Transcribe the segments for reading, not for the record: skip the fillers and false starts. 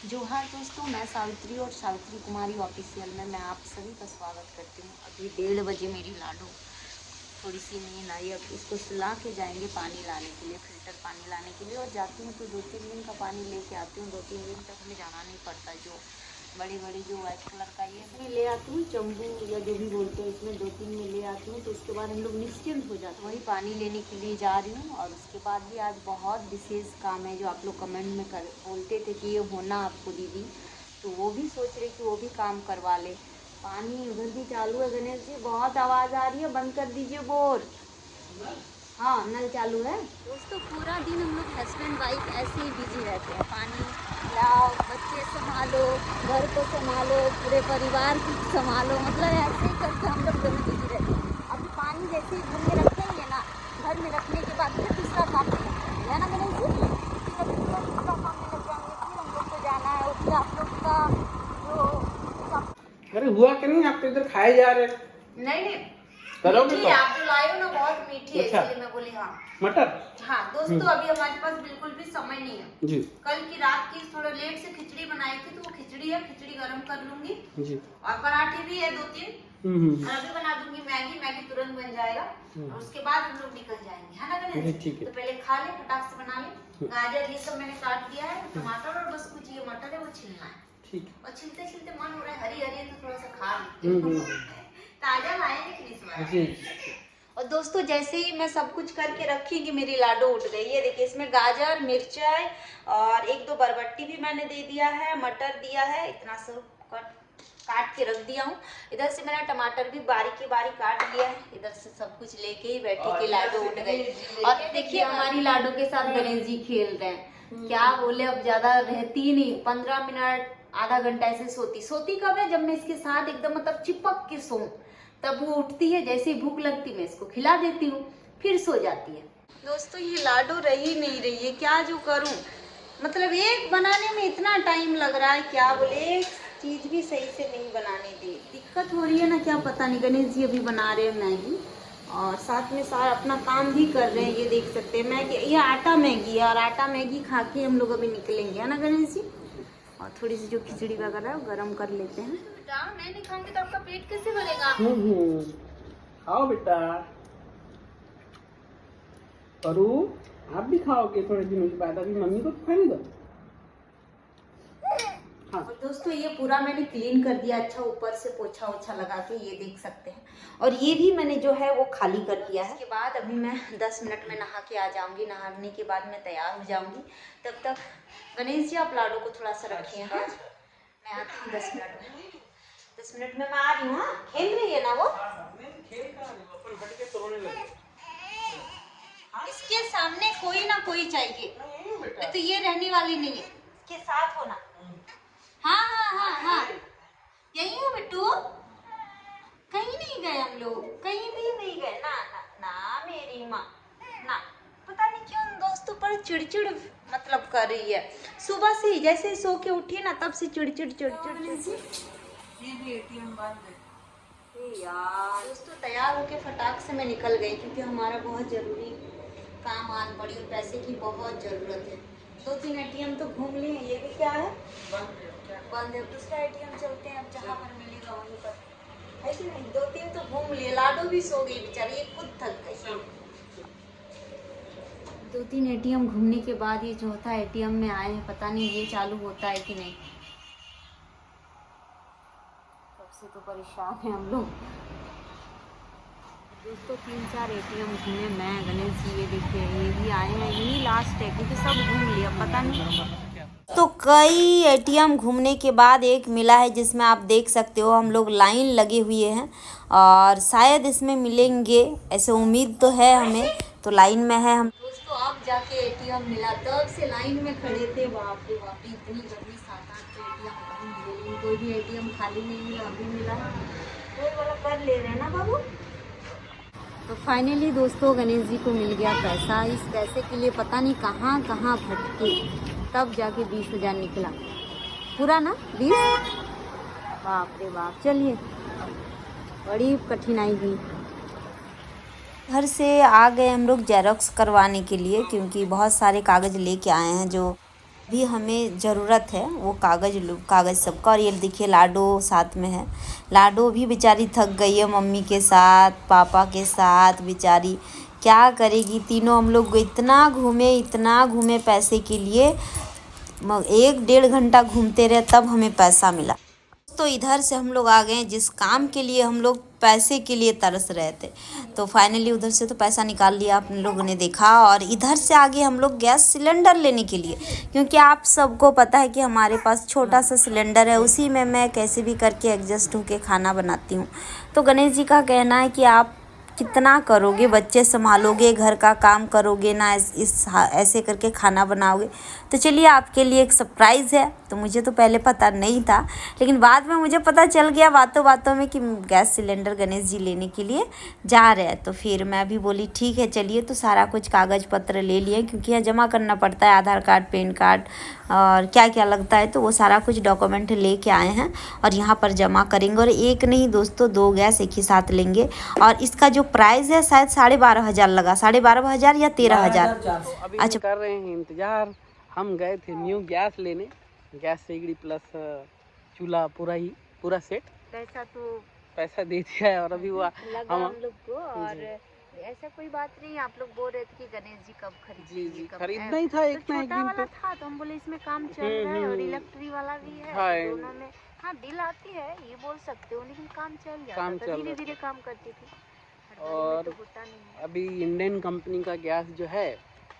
जोहार दोस्तों, मैं सावित्री और सावित्री कुमारी ऑफिशियल में मैं आप सभी का स्वागत करती हूँ। अभी 1:30 बजे मेरी लाडो थोड़ी सी नींद आई। अब इसको सुला के जाएंगे पानी लाने के लिए, फिल्टर पानी लाने के लिए। और जाती हूँ तो 2-3 दिन का पानी लेके आती हूँ। 2-3 दिन तक हमें जाना नहीं पड़ता। जो बड़े बड़े जो वाइट कलर का ये इसमें ले आती हूँ, चंबू या जो भी बोलते हैं, इसमें 2-3 में ले आती हूँ। तो उसके बाद हम लोग निश्चिंत हो जाते हैं। वही पानी लेने के लिए जा रही हूँ। और उसके बाद भी आज बहुत विशेष काम है जो आप लोग कमेंट में बोलते थे कि ये होना आपको दीदी, तो वो भी सोच रहे कि वो भी काम करवा ले। पानी उधर भी चालू है। गणेश जी बहुत आवाज़ आ रही है, बंद कर दीजिए बोर। हाँ, नल चालू है। दोस्तों पूरा दिन हम लोग हस्बैंड वाइफ ऐसे ही बिजी रहते हैं। पानी लाओ, बच्चे संभालो, घर को संभालो, पूरे परिवार को संभालो, मतलब ऐसे ही करके हम लोग दोनों बिजी रहते हैं। अभी पानी जैसे ही घर में रखेंगे ना, घर में रखने के बाद फिर दूसरा काम में लग जाएंगे, है ना गणेश जी? फिर अभी दूसरा काम में लग जाएंगे। फिर हम लोग को जाना है, उससे आप लोग का जो अरे हुआ कि नहीं, आप तो इधर खाए जा रहे। नहीं करोगे मीठी तो? आप जो लाए हो ना बहुत मीठी है, अच्छा। इसलिए मैं बोली हाँ। मटर। हाँ दोस्तों, अभी हमारे पास बिल्कुल भी समय नहीं है जी कल की रात की थोड़ा लेट से खिचड़ी बनाई थी, तो वो खिचड़ी है, खिचड़ी गरम कर लूंगी। जी। और पराठे भी है 2-3, और अभी बना दूंगी मैगी। मैगी तुरंत बन जाएगा और उसके बाद हम लोग निकल जाएंगे, है ना गणेश जी? ठीक है। तो पहले खा ले, फटाक से बना ले। गाजर ये सब मैंने काट दिया है, टमाटर और बस कुछ ये मटर है वो छिलना है। ठीक। और छिलते छिलते मन हो रहा है हरी हरी तो थोड़ा सा खा लेते। ताजा लाए लेकिन इस बार। जी। और दोस्तों जैसे ही मैं सब कुछ करके रखी कि मेरी लाडो उठ गई। ये देखिए, इसमें गाजर, मिर्चाई और 1-2 बरबट्टी भी मैंने दे दिया है, मटर दिया है, इतना सब काट के रख दिया हूँ। इधर से मैंने टमाटर भी बारीक की बारीक काट लिया है। इधर से सब कुछ लेके ही बैठी कि लाडो उठ गई। और देखिए हमारी लाडो के साथ गणेश जी खेल रहे हैं। क्या बोले, अब ज्यादा रहती नहीं, 15 मिनट आधा घंटा ऐसे सोती कब है, जब मैं इसके साथ एकदम मतलब चिपक के सोऊं, तब वो उठती है। जैसे ही भूख लगती मैं इसको खिला देती हूँ, फिर सो जाती है। दोस्तों ये लाडो रही नहीं रही है, क्या जो करूँ, मतलब एक बनाने में इतना टाइम लग रहा है, क्या बोले, एक चीज भी सही से नहीं बनाने दी। दिक्कत हो रही है ना, क्या पता नहीं। गणेश जी अभी बना रहे हैं मैगी और साथ में सारा अपना काम भी कर रहे हैं। ये देख सकते हैं मैगी, ये आटा मैगी है, और आटा मैगी खा के हम लोग अभी निकलेंगे, है ना गणेश जी? और थोड़ी सी जो खिचड़ी वगैरह है वो गर्म कर लेते हैं। बेटा मैं नहीं खाऊंगी तो आपका पेट कैसे भरेगा? खाओ बेटा। अरू, आप भी खाओगे थोड़े दिनों के बाद, अभी मम्मी को तो खाने दो। हाँ। और दोस्तों ये पूरा मैंने क्लीन कर दिया अच्छा, ऊपर से पोछा ओछा लगा के, ये देख सकते हैं। और ये भी मैंने जो है वो खाली कर दिया है। इसके बाद अभी मैं 10 मिनट में नहा के आ जाऊंगी। नहाने के बाद मैं तैयार हो जाऊंगी। तब तक गणेश जी आप लाडो को थोड़ा सा रखिए। हाँ मैं आती हूँ 10 मिनट में। 10 मिनट में मैं आ रही हूँ। हाँ खेल रही है ना वो, इसके सामने कोई ना कोई चाहिए, तो ये रहने वाली नहीं है, इसके साथ होना। हाँ हाँ हाँ हाँ, यही हो बिट्टू, कहीं नहीं गए हम लोग, कहीं भी नहीं गए ना ना ना मेरी माँ ना। पता नहीं क्यों दोस्तों पर चिड़चिड़ मतलब कर रही है। सुबह से ही जैसे ही सो के उठी ना, तब से चिड़चिड़ चिड़चिड़ चिड़चिड़। यार दोस्तों तैयार होके फटाक से मैं निकल गई, क्योंकि हमारा बहुत जरूरी काम आन पड़ी और पैसे की बहुत जरूरत है। 2-3 ATM तो घूम लिए। ये भी क्या है, बंद है। दूसरा ATM चलते हैं, अब जहाँ पर मिलेगा वहीं पर, है कि नहीं? 2-3 तो घूम लिए। लाडो भी सो गई बेचारी, ये खुद थक गई। 2-3 ATM घूमने के बाद ये चौथा ATM में आए हैं। पता नहीं ये चालू होता है कि नहीं, सबसे तो परेशान है हम लोग। दोस्तों 3-4 ATM घूमे मैं, गणेश जी ये देखिए ये भी आए हैं। यही लास्ट है क्योंकि सब घूम लिया, पता नहीं। तो कई ATM घूमने के बाद एक मिला है जिसमें आप देख सकते हो हम लोग लाइन लगे हुए हैं, और शायद इसमें मिलेंगे, ऐसे उम्मीद तो है हमें। तो लाइन में है हम दोस्तों। अब जाके ATM मिला, तब से लाइन में खड़े थे। बाप रे बाप, इतनी गर्मी, 7-8 ATM मिले, लेकिन कोई भी ATM खाली नहीं मिला। अभी मिला कोई वाला कर ले रहे हैं ना बाबू। तो फाइनली दोस्तों गणेश जी को मिल गया पैसा। इस पैसे के लिए पता नहीं कहाँ कहाँ भटके, तब जाके 20,000 निकला पूरा ना 20। बाप रे बाप, चलिए बड़ी कठिनाई हुई। घर से आ गए हम लोग जेरोक्स करवाने के लिए, क्योंकि बहुत सारे कागज़ लेके आए हैं जो भी हमें ज़रूरत है वो कागज़ सबका। और ये देखिए लाडो साथ में है। लाडो भी बेचारी थक गई है मम्मी के साथ, पापा के साथ। बेचारी क्या करेगी, तीनों हम लोग इतना घूमे पैसे के लिए। 1-1.5 घंटा घूमते रहे तब हमें पैसा मिला। तो इधर से हम लोग आ गए जिस काम के लिए हम लोग पैसे के लिए तरस रहे थे, तो फाइनली उधर से तो पैसा निकाल लिया आप लोगों ने देखा। और इधर से आगे हम लोग गैस सिलेंडर लेने के लिए, क्योंकि आप सबको पता है कि हमारे पास छोटा सा सिलेंडर है, उसी में मैं कैसे भी करके एडजस्ट होके खाना बनाती हूँ। तो गणेश जी का कहना है कि आप कितना करोगे, बच्चे संभालोगे, घर का काम करोगे ना, ऐसे करके खाना बनाओगे। तो चलिए आपके लिए एक सरप्राइज़ है। तो मुझे तो पहले पता नहीं था, लेकिन बाद में मुझे पता चल गया बातों बातों में कि गैस सिलेंडर गणेश जी लेने के लिए जा रहे हैं। तो फिर मैं भी बोली ठीक है चलिए। तो सारा कुछ कागज़ पत्र ले लिए, क्योंकि यहाँ जमा करना पड़ता है आधार कार्ड, पैन कार्ड और क्या क्या लगता है। तो वो सारा कुछ डॉक्यूमेंट लेके आए हैं और यहाँ पर जमा करेंगे। और एक नहीं दोस्तों, 2 गैस एक ही साथ लेंगे। और इसका जो प्राइस है शायद 12,500 लगा, 12,500 या 13,000। अच्छा, कर रहे हैं इंतजार। हम गए थे न्यू गैस लेने, गैस सिगड़ी प्लस चूल्हा पूरा सेट। पैसा दे दिया है और अभी हुआ हम लोग को। और ऐसा कोई बात नहीं, आप लोग बोल रहे थे कि गणेश जी कब खरीदेंगे। जी खरीदना ही था, एक ना एक दिन तो था। तो हम बोले इसमें काम चल रहा है और इलेक्ट्रिक वाला भी है। हाँ, दोनों में हाँ बिल आती है ये बोल सकते हो, लेकिन काम चल जाता था, धीरे-धीरे काम करती थी। और तो होता नहीं है। अभी इंडियन कंपनी का गैस जो है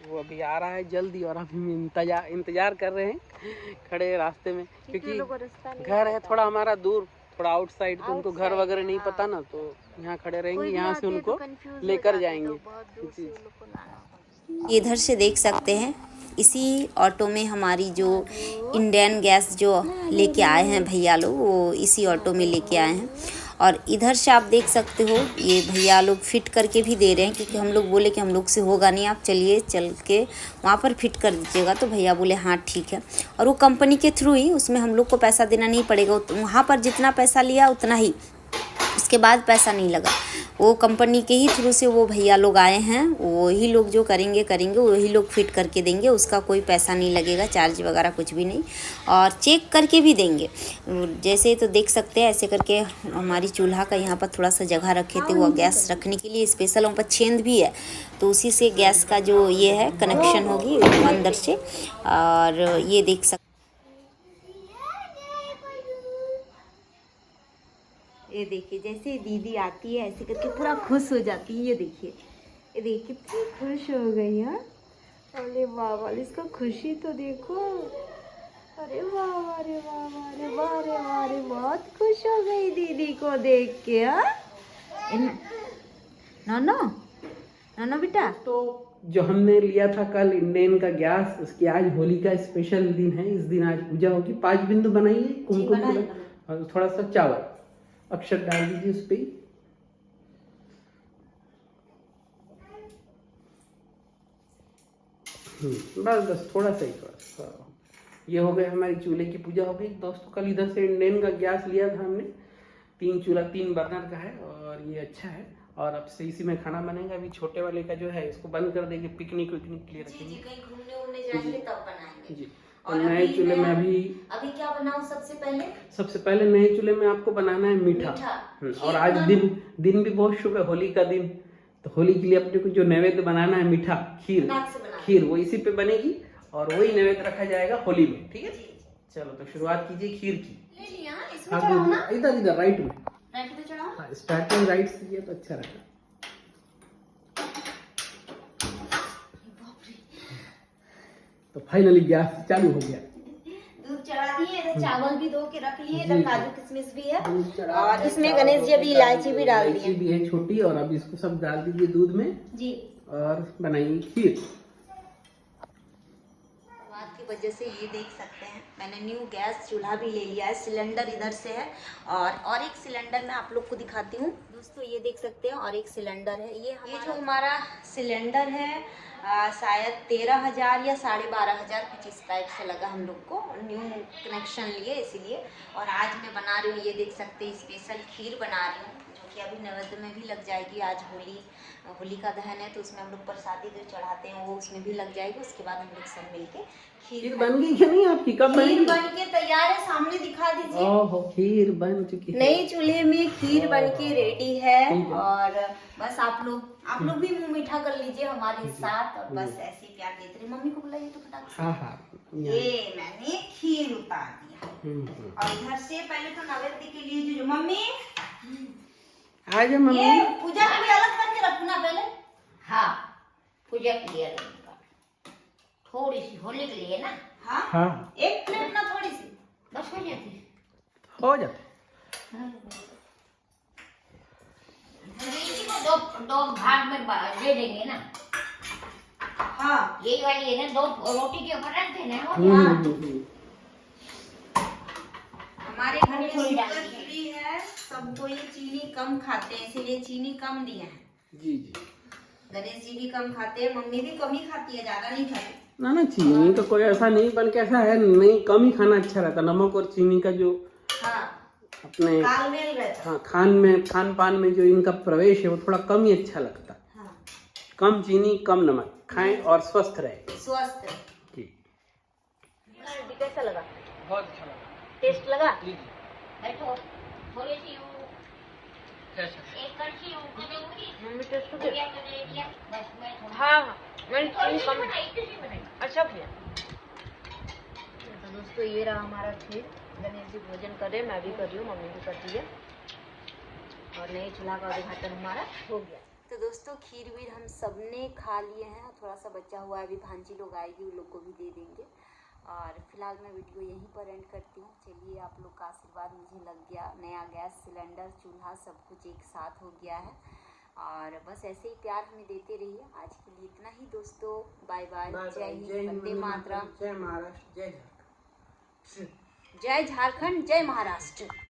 वो अभी आ रहा है जल्दी, और अभी हम इंतजार कर रहे हैं खड़े रास्ते में, क्योंकि घर है थोड़ा हमारा दूर, थोड़ा आउटसाइड, तो उनको घर वगैरह नहीं पता ना, तो यहाँ खड़े रहेंगे, यहाँ से उनको लेकर जाएंगे। इधर से देख सकते हैं इसी ऑटो में हमारी जो इंडियन गैस जो लेके आए हैं भैया लोग, वो इसी ऑटो में लेके आए हैं। और इधर से आप देख सकते हो ये भैया लोग फिट करके भी दे रहे हैं, क्योंकि हम लोग बोले कि हम लोग से होगा नहीं, आप चलिए चल के वहाँ पर फिट कर दीजिएगा। तो भैया बोले हाँ ठीक है। और वो कंपनी के थ्रू ही, उसमें हम लोग को पैसा देना नहीं पड़ेगा। वहाँ पर जितना पैसा लिया उतना ही, उसके बाद पैसा नहीं लगा। वो कंपनी के ही थ्रू से वो भैया लोग आए हैं, वही लोग जो करेंगे वही लोग फिट करके देंगे, उसका कोई पैसा नहीं लगेगा, चार्ज वगैरह कुछ भी नहीं। और चेक करके भी देंगे। जैसे तो देख सकते हैं ऐसे करके हमारी चूल्हा का यहाँ पर थोड़ा सा जगह रखे थे, वो गैस रखने के लिए स्पेशल, वहाँ पर छेद भी है, तो उसी से गैस का जो ये है कनेक्शन होगी अंदर से। और ये देख सकते, ये देखिए जैसे दीदी आती है ऐसे करके पूरा खुश हो जाती है। ये देखिए कितनी खुश हो गई है। अरे वाह, इसका खुशी तो देखो। अरे वाह, अरे वाह, अरे वाह, अरे वाह, अरे बहुत खुश हो गई दीदी को देख के। नानो बेटा, तो जो हमने लिया था कल इंडियन का गैस, उसकी आज होली का स्पेशल दिन है। इस दिन आज पूजा होगी। 5 बिंदु बनाइए कुमकुम और थोड़ा सा चावल अक्षर डाल दीजिए उस पे। बस थोड़ा सा ये हो गया, हमारी चूल्हे की पूजा हो गई। दोस्तों कल इधर से इंडियन का गैस लिया था हमने, 3 चूल्हा 3 बर्नर का है, और ये अच्छा है। और अब से इसी में खाना बनेगा। अभी छोटे वाले का जो है इसको बंद कर देंगे, पिकनिक के लिए रखेंगे। कहीं घूमने जाएंगे तब बनाएंगे जी। और नए चूल्हे में अभी क्या बनाऊं सबसे पहले नए चूल्हे में आपको बनाना है मीठा। और आज दिन भी बहुत शुभ है, होली का दिन। तो होली के लिए अपने को जो नैवेद्य बनाना है मीठा, खीर वो इसी पे बनेगी, और वही नैवेद्य रखा जाएगा होली में। ठीक है, चलो तो शुरुआत कीजिए खीर की। इधर राइट में स्टार्टिंग राइट से किया तो अच्छा रहेगा। तो फाइनली गैस चालू हो गया। दूध चढ़ा दिए, इधर चावल भी धो के रख लिए, इधर काजू किशमिश भी है, और इसमें गणेश जी अभी इलायची भी डाल दी है, भी है छोटी। और अब इसको सब डाल दीजिए दूध में जी, और बनाइए खीर। बात की वजह से ये देख सकते हैं मैंने न्यू गैस चूल्हा भी ले लिया है। सिलेंडर इधर से है, और एक सिलेंडर मैं आप लोग को दिखाती हूँ। दोस्तों ये देख सकते हैं, और एक सिलेंडर है। ये जो हमारा सिलेंडर है शायद 13,000 या 12,500 कुछ इस टाइप से लगा हम लोग को, न्यू कनेक्शन लिए इसीलिए। और आज मैं बना रही हूँ, ये देख सकते हैं, स्पेशल खीर बना रही हूँ, जो कि अभी नैवेद्य में भी लग जाएगी। आज होली का दहन है, तो उसमें हम लोग प्रसादी जो चढ़ाते हैं वो उसमें भी लग जाएगी। उसके बाद हम लोग सब मिलके खीर बन गई क्या? नहीं आपकी कब बनेगी? खीर बन के तैयार है, सामने दिखा दीजिए। ओहो, खीर बन चुकी है। नई चूल्हे में खीर बन के रेडी है। और बस आप लोग भी मुंह मीठा कर लीजिए हमारे साथ, और बस ऐसे ही प्यार देते रहिए। मम्मी को बुलाइए तो फटाक से। हाँ ये मैंने खीर उतार दिया, और इधर से पहले तो नैवेद्य के लिए जो मम्मी आज मम्मी ये पूजा के लिए अलग करके रखो ना पहले। हाँ, पूजा के लिए अलग थोड़ी सी होली के लिए ना। हाँ, एक प्लेट ना, थोड़ी सी बस हो जाती इसी को दो भाग में दे देंगे ना। हाँ, यही वाली है ना, 2 रोटी के ऊपर रख देना है। हमारे घर में शुगर फ्री है, सबको ये चीनी कम खाते हैं, इसीलिए चीनी कम दिया है। जी। गणेश जी भी कम खाते हैं, मम्मी भी कम ही खाती है, ज्यादा नहीं खाती। ना चीनी तो कोई ऐसा नहीं, बल्कि ऐसा है नहीं, कम ही खाना अच्छा रहता। नमक और चीनी का जो अपने तालमेल रहता। हाँ, खान पान में जो इनका प्रवेश है वो थोड़ा कम ही अच्छा लगता। कम चीनी कम नमक खाएं और स्वस्थ रहे। स्वस्थ जी। कैसा लगा? बहुत अच्छा लगा। टेस्ट लगा? बैठो, थोड़ी सी एक कड़छी मम्मी टेस्ट बस मैं थोड़ा हाँ, मैंने थोड़ी सी कम बनाई, इतनी सी बनाई। अच्छा किया। तो दोस्तों ये रहा हमारा खीर। गणेश जी भोजन कर रहे, मैं भी कर रही हूँ, मम्मी भी कर रही है, और नई चूल्हा का उद्घाटन हमारा हो गया। तो दोस्तों खीर वीर हम सबने खा लिए हैं, थोड़ा सा बचा हुआ है, अभी भांजी लोग आएगी, उन लोग को भी दे देंगे। और फिलहाल मैं वीडियो यहीं पर एंड करती हूँ। चलिए, आप लोग का आशीर्वाद मुझे लग गया, नया गैस सिलेंडर चूल्हा सब कुछ एक साथ हो गया है, और बस ऐसे ही प्यार हमें देते रहिए। आज के लिए इतना ही दोस्तों, बाय बाय। जय हिंद, वंदे मातरम, जय महाराष्ट्र, जय झारखंड, जय झारखंड, जय महाराष्ट्र।